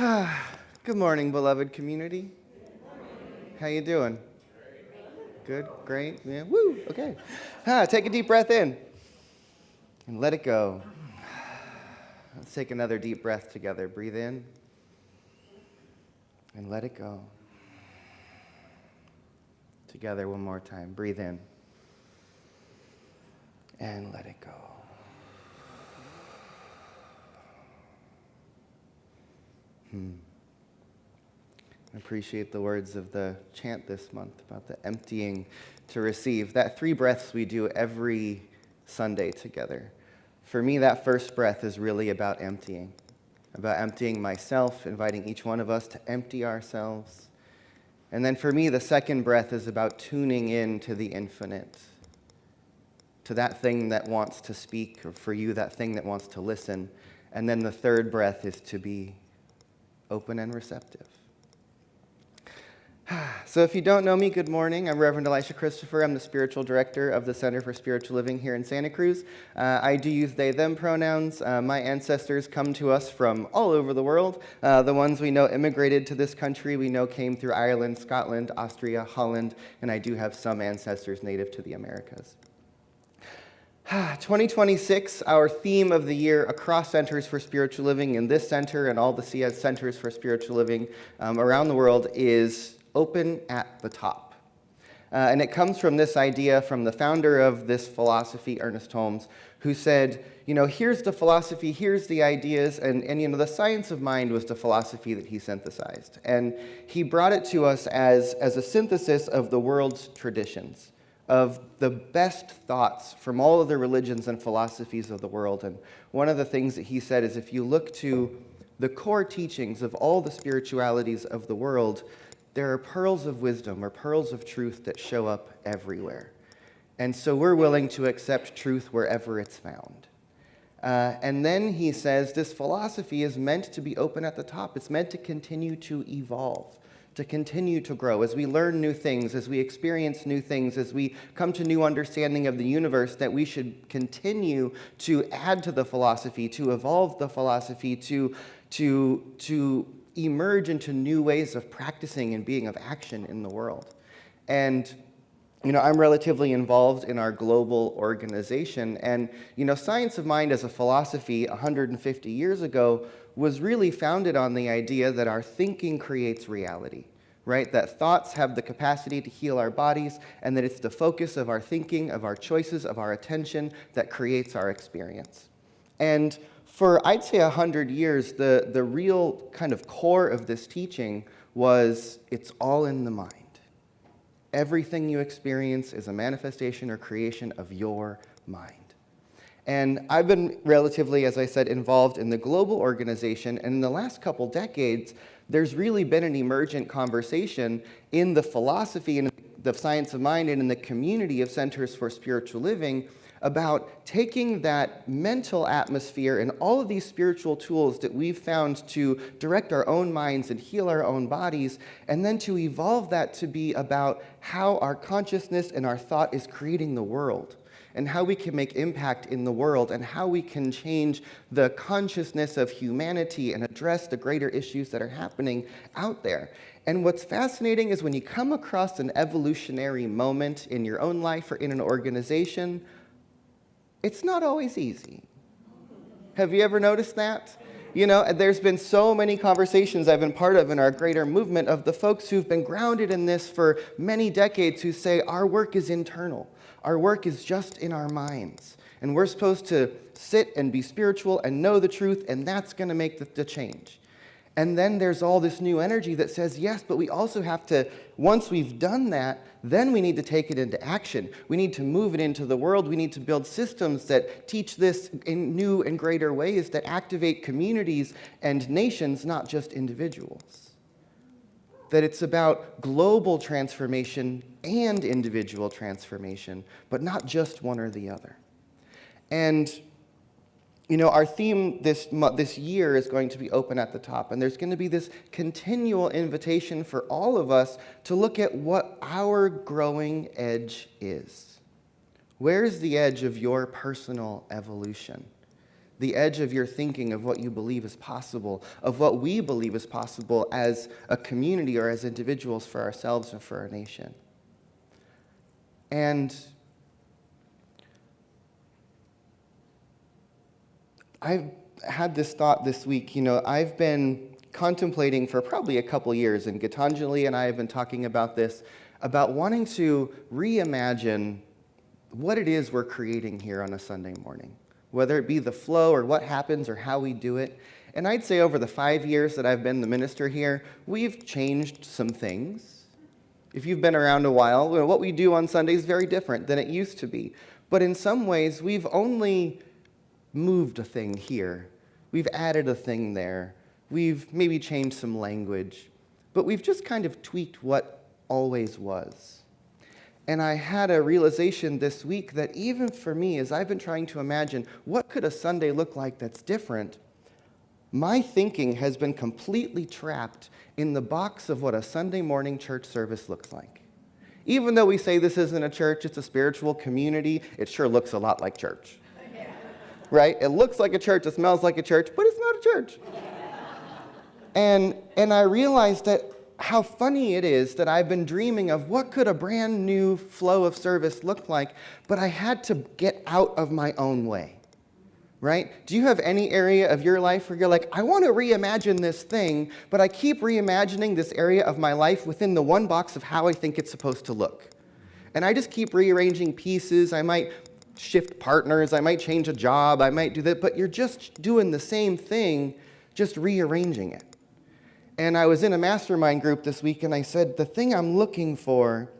Good morning, beloved community. How you doing? Good, great, yeah, woo, okay. Take a deep breath in and let it go. Let's take another deep breath together. Breathe in and let it go. Together one more time. Breathe in and let it go. I appreciate the words of the chant this month about the emptying to receive. That 3 breaths we do every Sunday together. For me, that first breath is really about emptying myself, inviting each one of us to empty ourselves. And then for me, the second breath is about tuning in to the infinite, to that thing that wants to speak, or for you, that thing that wants to listen. And then the third breath is to be open and receptive. So if you don't know me, good morning. I'm Reverend Elisha Christopher. I'm the spiritual director of the Center for Spiritual Living here in Santa Cruz. I do use they, them pronouns. My ancestors come to us from all over the world. The ones we know immigrated to this country we know came through Ireland, Scotland, Austria, Holland, and I do have some ancestors native to the Americas. 2026, our theme of the year across Centers for Spiritual Living in this center and all the CS Centers for Spiritual Living around the world is open at the top. And it comes from this idea from the founder of this philosophy, Ernest Holmes, who said, here's the philosophy, here's the ideas, and the science of mind was the philosophy that he synthesized. And he brought it to us as a synthesis of the world's traditions, of the best thoughts from all of the religions and philosophies of the world. And one of the things that he said is if you look to the core teachings of all the spiritualities of the world, there are pearls of wisdom or pearls of truth that show up everywhere. And so we're willing to accept truth wherever it's found. And then he says this philosophy is meant to be open at the top. It's meant to continue to evolve, to continue to grow as we learn new things, as we experience new things, as we come to new understanding of the universe, that we should continue to add to the philosophy, to evolve the philosophy, to emerge into new ways of practicing and being of action in the world. And I'm relatively involved in our global organization, and science of mind as a philosophy 150 years ago was really founded on the idea that our thinking creates reality, right? That thoughts have the capacity to heal our bodies, and that it's the focus of our thinking, of our choices, of our attention that creates our experience. And for, I'd say, 100 years, the real kind of core of this teaching was it's all in the mind. Everything you experience is a manifestation or creation of your mind. And I've been relatively, as I said, involved in the global organization, and in the last couple decades, there's really been an emergent conversation in the philosophy and the science of mind and in the community of Centers for Spiritual Living about taking that mental atmosphere and all of these spiritual tools that we've found to direct our own minds and heal our own bodies, and then to evolve that to be about how our consciousness and our thought is creating the world, and how we can make impact in the world, and how we can change the consciousness of humanity and address the greater issues that are happening out there. And what's fascinating is when you come across an evolutionary moment in your own life or in an organization, it's not always easy. Have you ever noticed that? There's been so many conversations I've been part of in our greater movement of the folks who've been grounded in this for many decades who say our work is internal. Our work is just in our minds. And we're supposed to sit and be spiritual and know the truth, and that's going to make the change. And then there's all this new energy that says, yes, but we also have to, once we've done that, then we need to take it into action. We need to move it into the world. We need to build systems that teach this in new and greater ways, that activate communities and nations, not just individuals. That it's about global transformation and individual transformation, but not just one or the other. And our theme this year is going to be open at the top, and there's going to be this continual invitation for all of us to look at what our growing edge is. Where's the edge of your personal evolution? the edge of your thinking of what you believe is possible, of what we believe is possible as a community or as individuals for ourselves and for our nation. And I've had this thought this week. I've been contemplating for probably a couple years, and Gitanjali and I have been talking about this, about wanting to reimagine what it is we're creating here on a Sunday morning, whether it be the flow or what happens or how we do it. And I'd say over the 5 years that I've been the minister here, we've changed some things. If you've been around a while, what we do on Sunday is very different than it used to be. But in some ways, we've only moved a thing here. We've added a thing there. We've maybe changed some language. But we've just kind of tweaked what always was. And I had a realization this week that even for me, as I've been trying to imagine what could a Sunday look like that's different, my thinking has been completely trapped in the box of what a Sunday morning church service looks like. Even though we say this isn't a church, it's a spiritual community, it sure looks a lot like church. Right? It looks like a church, it smells like a church, but it's not a church. And I realized that how funny it is that I've been dreaming of what could a brand new flow of service look like, but I had to get out of my own way, right? Do you have any area of your life where you're like, I want to reimagine this thing, but I keep reimagining this area of my life within the one box of how I think it's supposed to look? And I just keep rearranging pieces. I might shift partners. I might change a job. I might do that, but you're just doing the same thing, just rearranging it. And I was in a mastermind group this week, and I said, the thing I'm looking for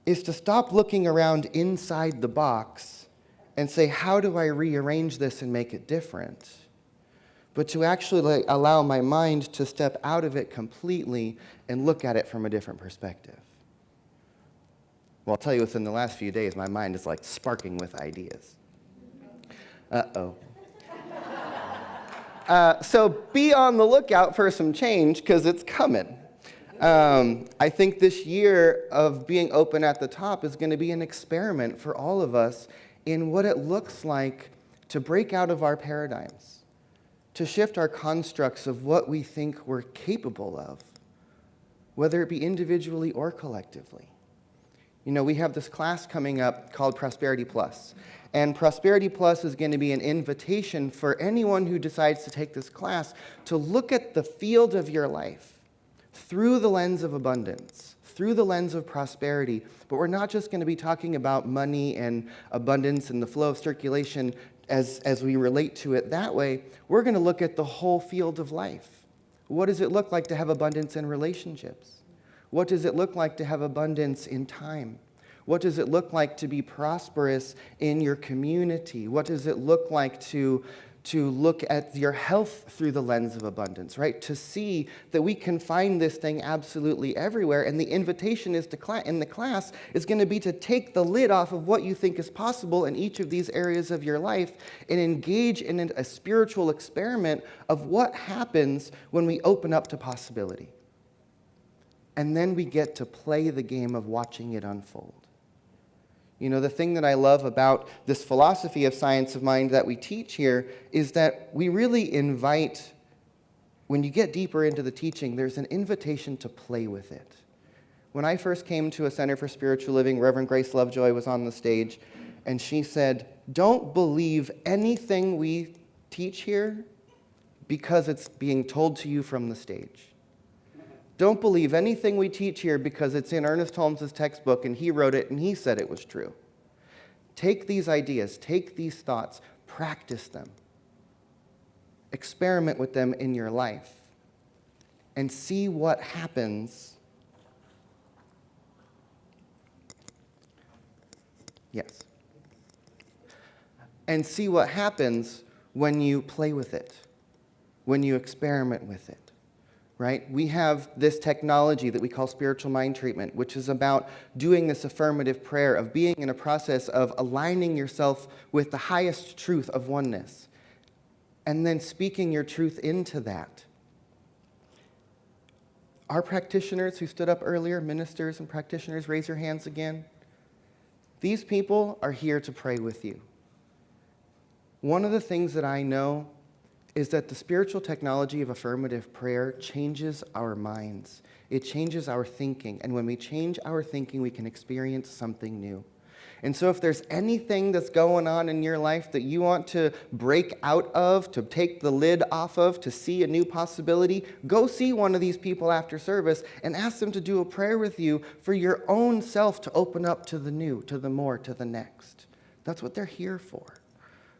is to stop looking around inside the box and say, how do I rearrange this and make it different? But to actually allow my mind to step out of it completely and look at it from a different perspective. Well, I'll tell you, within the last few days, my mind is like sparking with ideas. Uh-oh. So be on the lookout for some change, because it's coming. I think this year of being open at the top is going to be an experiment for all of us in what it looks like to break out of our paradigms, to shift our constructs of what we think we're capable of, whether it be individually or collectively. We have this class coming up called Prosperity Plus. And Prosperity Plus is going to be an invitation for anyone who decides to take this class to look at the field of your life through the lens of abundance, through the lens of prosperity. But we're not just going to be talking about money and abundance and the flow of circulation as we relate to it that way. We're going to look at the whole field of life. What does it look like to have abundance in relationships? What does it look like to have abundance in time? What does it look like to be prosperous in your community? What does it look like to look at your health through the lens of abundance, right? To see that we can find this thing absolutely everywhere. And the invitation is in the class is going to be to take the lid off of what you think is possible in each of these areas of your life and engage in a spiritual experiment of what happens when we open up to possibility. And then we get to play the game of watching it unfold. The thing that I love about this philosophy of science of mind that we teach here is that we really invite, when you get deeper into the teaching, there's an invitation to play with it. When I first came to a Center for Spiritual Living, Reverend Grace Lovejoy was on the stage, and she said, don't believe anything we teach here because it's being told to you from the stage. Don't believe anything we teach here because it's in Ernest Holmes' textbook and he wrote it and he said it was true. Take these ideas, take these thoughts, practice them. Experiment with them in your life and see what happens. Yes. And see what happens when you play with it, when you experiment with it. Right? We have this technology that we call spiritual mind treatment, which is about doing this affirmative prayer of being in a process of aligning yourself with the highest truth of oneness, and then speaking your truth into that. Our practitioners who stood up earlier, ministers and practitioners, raise your hands again. These people are here to pray with you. One of the things that I know is that the spiritual technology of affirmative prayer changes our minds. It changes our thinking. And when we change our thinking, we can experience something new. And so if there's anything that's going on in your life that you want to break out of, to take the lid off of, to see a new possibility, go see one of these people after service and ask them to do a prayer with you for your own self to open up to the new, to the more, to the next. That's what they're here for,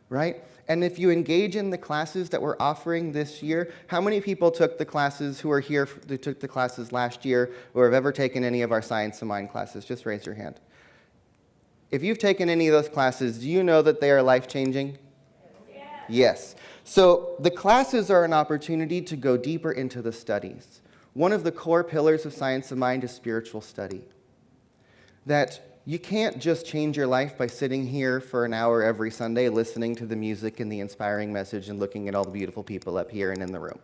right? And if you engage in the classes that we're offering this year, how many people took the classes who are here, who took the classes last year, or have ever taken any of our Science of Mind classes? Just raise your hand. If you've taken any of those classes, do you know that they are life-changing? Yes. So the classes are an opportunity to go deeper into the studies. One of the core pillars of Science of Mind is spiritual study. That you can't just change your life by sitting here for an hour every Sunday listening to the music and the inspiring message and looking at all the beautiful people up here and in the room.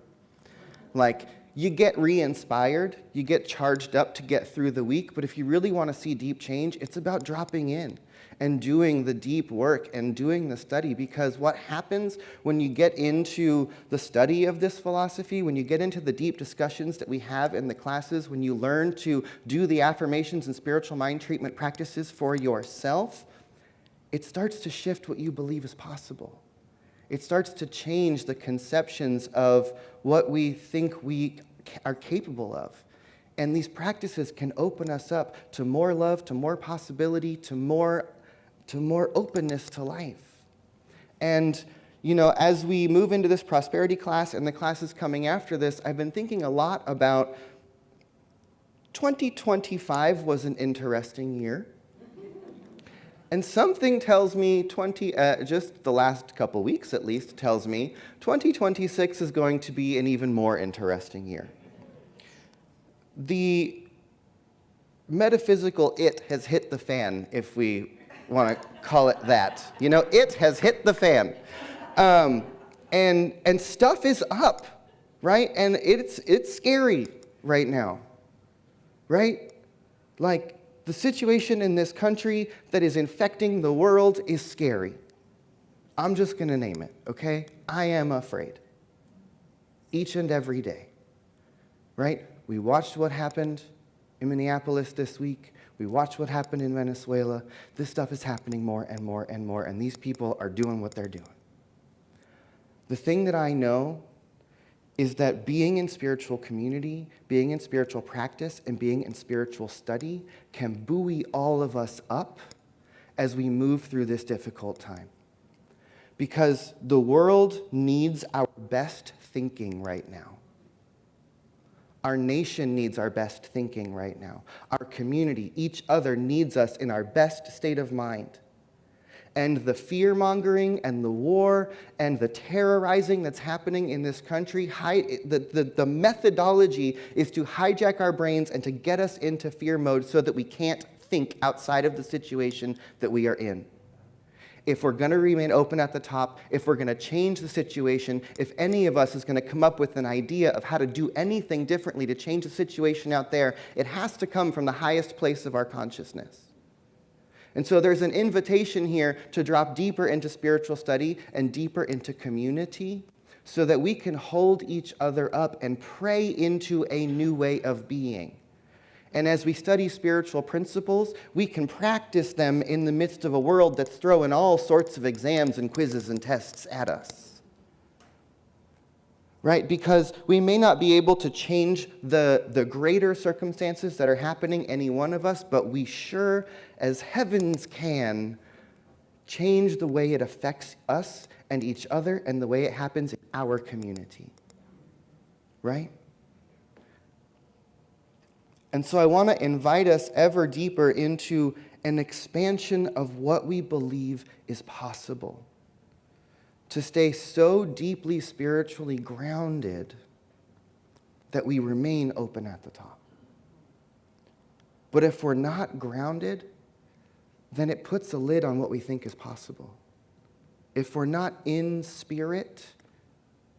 Like, you get re-inspired, you get charged up to get through the week, but if you really want to see deep change, it's about dropping in and doing the deep work and doing the study, because what happens when you get into the study of this philosophy, when you get into the deep discussions that we have in the classes, when you learn to do the affirmations and spiritual mind treatment practices for yourself, it starts to shift what you believe is possible. It starts to change the conceptions of what we think we are capable of. And these practices can open us up to more love, to more possibility, to more openness to life. And, as we move into this prosperity class and the classes coming after this, I've been thinking a lot about 2025 was an interesting year. And something tells me just the last couple weeks at least, tells me 2026 is going to be an even more interesting year. The metaphysical it has hit the fan, if we want to call it that. It has hit the fan. And stuff is up, right? And it's scary right now, right? Like, the situation in this country that is infecting the world is scary. I'm just going to name it, okay? I am afraid. Each and every day, right? We watched what happened in Minneapolis this week. We watched what happened in Venezuela. This stuff is happening more and more and more, and these people are doing what they're doing. The thing that I know is that being in spiritual community, being in spiritual practice, and being in spiritual study can buoy all of us up as we move through this difficult time. Because the world needs our best thinking right now. Our nation needs our best thinking right now. Our community, each other, needs us in our best state of mind. And the fear-mongering and the war and the terrorizing that's happening in this country, the methodology is to hijack our brains and to get us into fear mode so that we can't think outside of the situation that we are in. If we're going to remain open at the top, if we're going to change the situation, if any of us is going to come up with an idea of how to do anything differently to change the situation out there, it has to come from the highest place of our consciousness. And so there's an invitation here to drop deeper into spiritual study and deeper into community so that we can hold each other up and pray into a new way of being. And as we study spiritual principles, we can practice them in the midst of a world that's throwing all sorts of exams and quizzes and tests at us. Right? Because we may not be able to change the greater circumstances that are happening, any one of us, but we sure as heavens can change the way it affects us and each other and the way it happens in our community. Right? And so I want to invite us ever deeper into an expansion of what we believe is possible. To stay so deeply spiritually grounded that we remain open at the top. But if we're not grounded, then it puts a lid on what we think is possible. If we're not in spirit,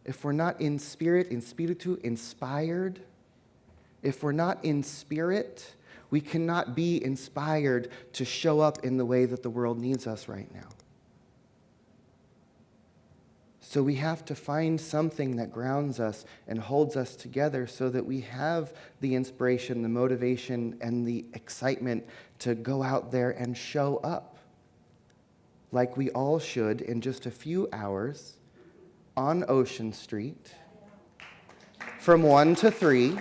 in spiritu, inspired, if we're not in spirit, we cannot be inspired to show up in the way that the world needs us right now. So we have to find something that grounds us and holds us together so that we have the inspiration, the motivation, and the excitement to go out there and show up, like we all should in just a few hours on Ocean Street from 1 to 3,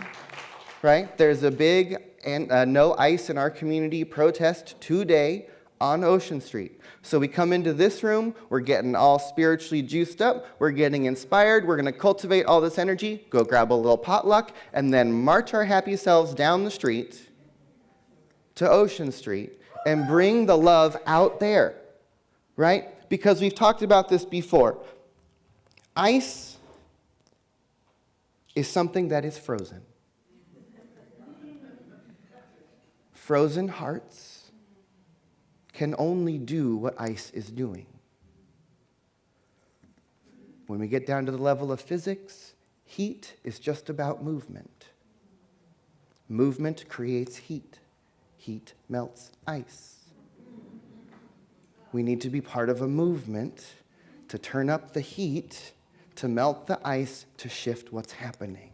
right? There's a big no ice in our community protest today on Ocean Street. So we come into this room, we're getting all spiritually juiced up, we're getting inspired, we're going to cultivate all this energy, go grab a little potluck, and then march our happy selves down the street to Ocean Street and bring the love out there, right? Because we've talked about this before. Ice is something that is frozen. Frozen hearts can only do what ice is doing. When we get down to the level of physics, heat is just about movement. Movement creates heat. Heat melts ice. We need to be part of a movement to turn up the heat, to melt the ice, to shift what's happening.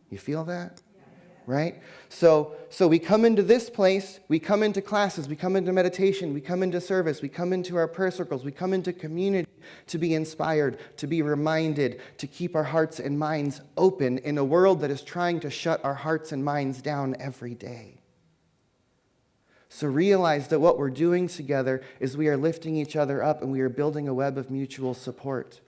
You feel that? Right? So we come into this place, we come into classes, we come into meditation, we come into service, we come into our prayer circles, we come into community to be inspired, to be reminded, to keep our hearts and minds open in a world that is trying to shut our hearts and minds down every day. So realize that what we're doing together is we are lifting each other up and we are building a web of mutual support.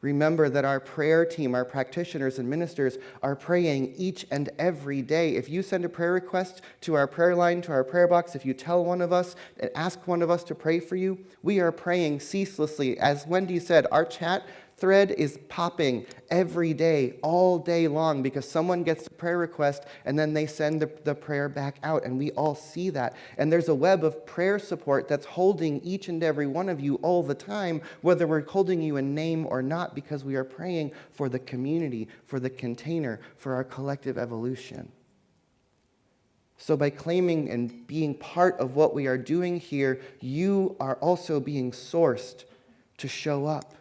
Remember that our prayer team, our practitioners and ministers are praying each and every day. If you send a prayer request to our prayer line, to our prayer box, if you tell one of us and ask one of us to pray for you, we are praying ceaselessly. As Wendy said, our chat thread is popping every day, all day long, because someone gets a prayer request and then they send the prayer back out, and we all see that. And there's a web of prayer support that's holding each and every one of you all the time, whether we're holding you in name or not, because we are praying for the community, for the container, for our collective evolution. So by claiming and being part of what we are doing here, you are also being sourced to show up.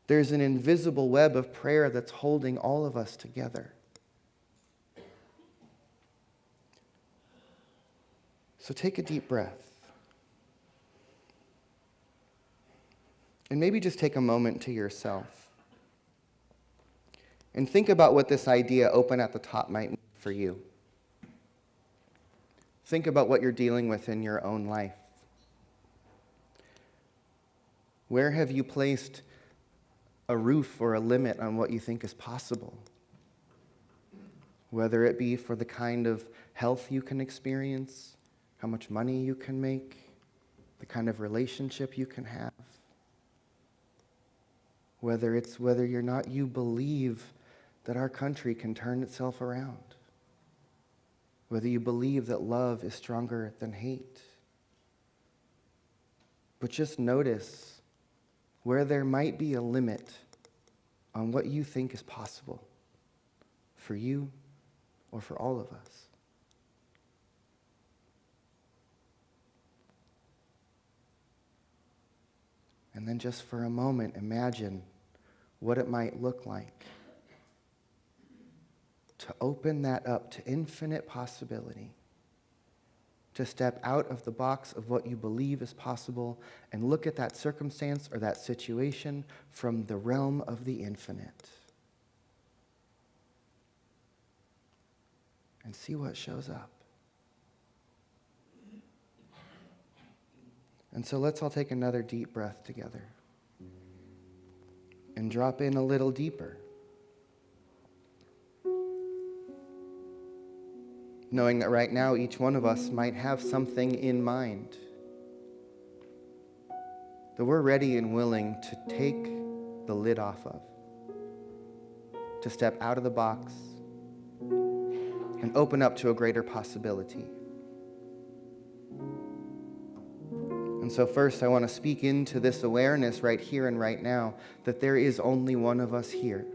There's an invisible web of prayer that's holding all of us together. So take a deep breath. And maybe just take a moment to yourself. And think about what this idea, open at the top, might mean for you. Think about what you're dealing with in your own life. Where have you placed a roof or a limit on what you think is possible? Whether it be for the kind of health you can experience, how much money you can make, the kind of relationship you can have. Whether you're not, you believe that our country can turn itself around. Whether you believe that love is stronger than hate. But just notice where there might be a limit on what you think is possible for you or for all of us. And then just for a moment, imagine what it might look like to open that up to infinite possibility, to step out of the box of what you believe is possible and look at that circumstance or that situation from the realm of the infinite. And see what shows up. And so let's all take another deep breath together and drop in a little deeper. Knowing that right now each one of us might have something in mind that we're ready and willing to take the lid off of, to step out of the box and open up to a greater possibility. And so first I want to speak into this awareness right here and right now that there is only one of us here.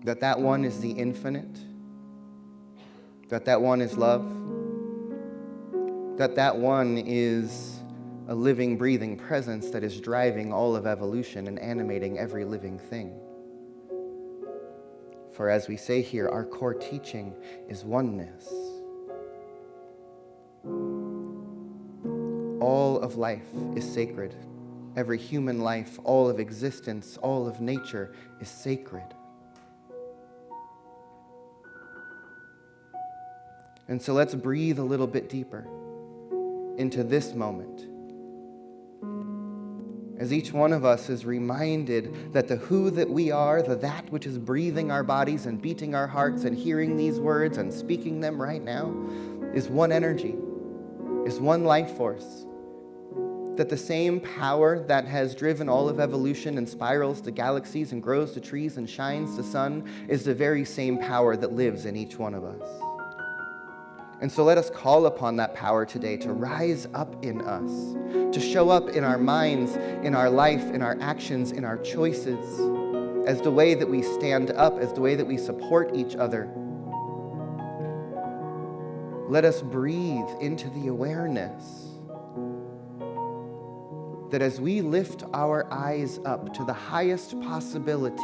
That one is the infinite, that one is love, that one is a living, breathing presence that is driving all of evolution and animating every living thing. For as we say here, our core teaching is oneness. All of life is sacred. Every human life, all of existence, all of nature is sacred. And so let's breathe a little bit deeper into this moment, as each one of us is reminded that the who that we are, the that which is breathing our bodies and beating our hearts and hearing these words and speaking them right now, is one energy, is one life force. That the same power that has driven all of evolution and spirals to galaxies and grows to trees and shines the sun is the very same power that lives in each one of us. And so let us call upon that power today to rise up in us, to show up in our minds, in our life, in our actions, in our choices, as the way that we stand up, as the way that we support each other. Let us breathe into the awareness that as we lift our eyes up to the highest possibility,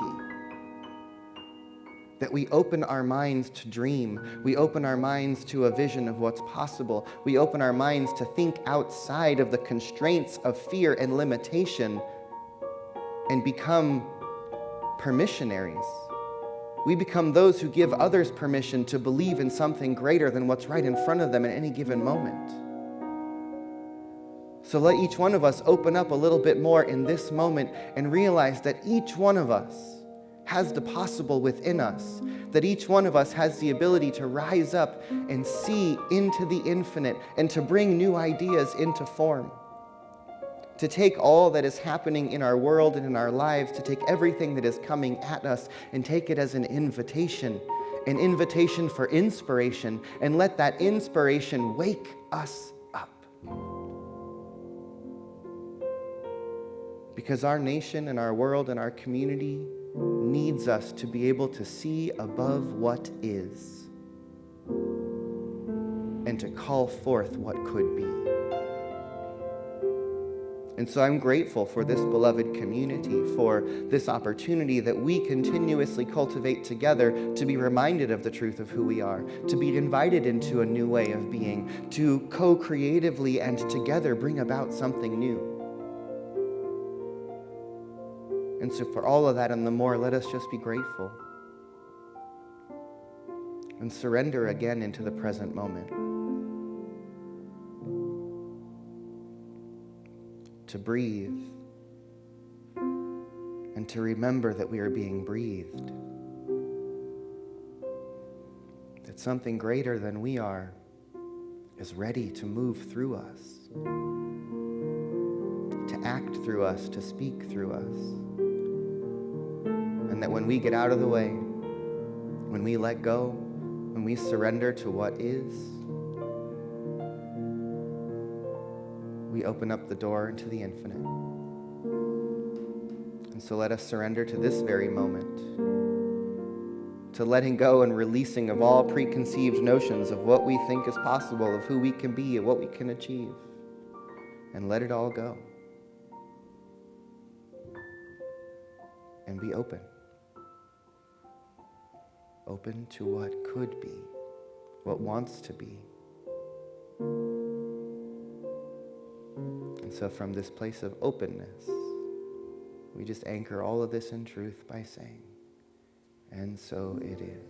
that we open our minds to dream, we open our minds to a vision of what's possible, we open our minds to think outside of the constraints of fear and limitation and become permissionaries. We become those who give others permission to believe in something greater than what's right in front of them at any given moment. So let each one of us open up a little bit more in this moment and realize that each one of us has the possible within us, that each one of us has the ability to rise up and see into the infinite and to bring new ideas into form. To take all that is happening in our world and in our lives, to take everything that is coming at us and take it as an invitation for inspiration, and let that inspiration wake us up. Because our nation and our world and our community needs us to be able to see above what is and to call forth what could be. And so I'm grateful for this beloved community, for this opportunity that we continuously cultivate together to be reminded of the truth of who we are, to be invited into a new way of being, to co-creatively and together bring about something new. And so for all of that and the more, let us just be grateful and surrender again into the present moment. To breathe and to remember that we are being breathed. That something greater than we are is ready to move through us, to act through us, to speak through us. And that when we get out of the way, when we let go, when we surrender to what is, we open up the door into the infinite. And so let us surrender to this very moment, to letting go and releasing of all preconceived notions of what we think is possible, of who we can be and what we can achieve, and let it all go. And be open. Open to what could be, what wants to be. And so from this place of openness, we just anchor all of this in truth by saying, and so it is.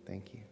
Thank you.